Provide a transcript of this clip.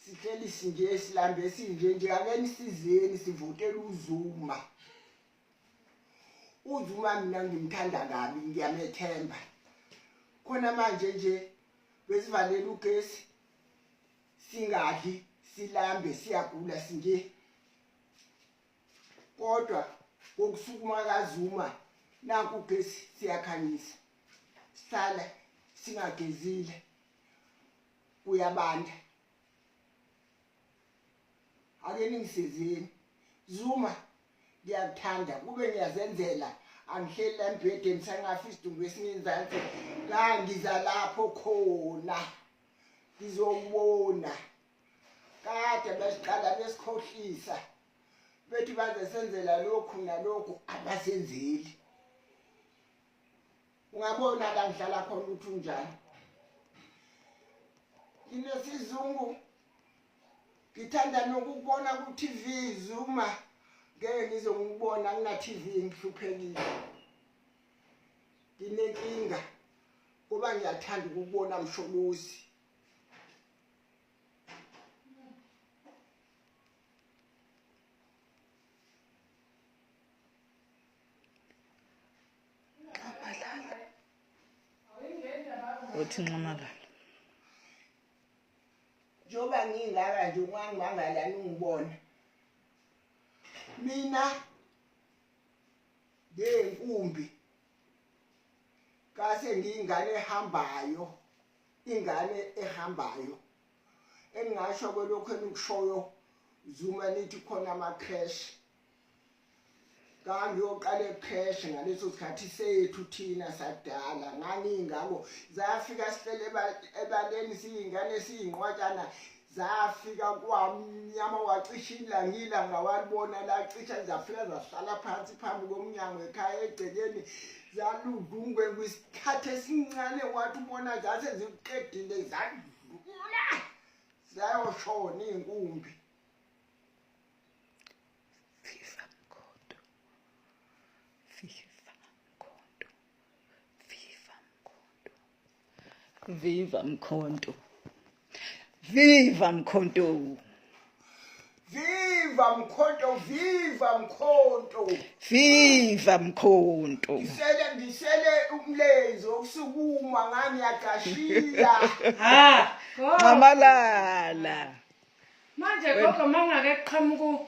sihleli sinje silambe sinje akeni sizeni sivotela uZuma. uZuma mina ngimthanda kabi ngiyamethemba. Khona manje nje besivalela ugesi singadli silambe siyagula sinje. Kodwa kokusukuma kaZuma nanku ugesi siyakhanyisa. Sala singagezile kuyabanda. Ake ningisizeni Zuma ngiyakuthanda kube ngiyazenzela angihleli embhedeni sangafisa idumbu esingenzansi la ngiza lapho khona ngizobona kade besiqala besikhohlisa bethi baze senzela lokhu nalokhu abasenzeli. Ungabona la ngihlala khona ukuthi unjani. Nginesizungu ngithanda nokubona ku TV Zuma ngeke ngizongibona kuna TV ngihluphekile. Nginenkinga kuba ngiyathanda ukubona Msholozi. Uthi Nxamalala. Njoba ngingaka nje ungangimangala ningibona. Mina ngenkumbi kase ngiyingane ehambayo, ingane ehambayo. Engingasho kwelokho enikushoyo Zuma nithi khona ama crash. Ngangiyoqala ecrash ngaleso sikhathi sethu thina sadala ngangingako zafika sihlele ebaleni siyingane siyinqwatshana zafika kwamnyama wacisha ilangila ngawalibona la cisha zafika zahlala phansi phambi komnyango ekhaya egcekeni zaludungwe kwisikhathi esincane wathi ubona zase ziqedile zadlula zayoshona inkumbi. Viva Mkhonto. Viva Mkhonto. Viva Mkhonto, viva Mkhonto. Viva Mkhonto. Ngisele umlenzo okusukuma ngani yaqashiya. Nxamalala. Manje gogo mangake qhamuku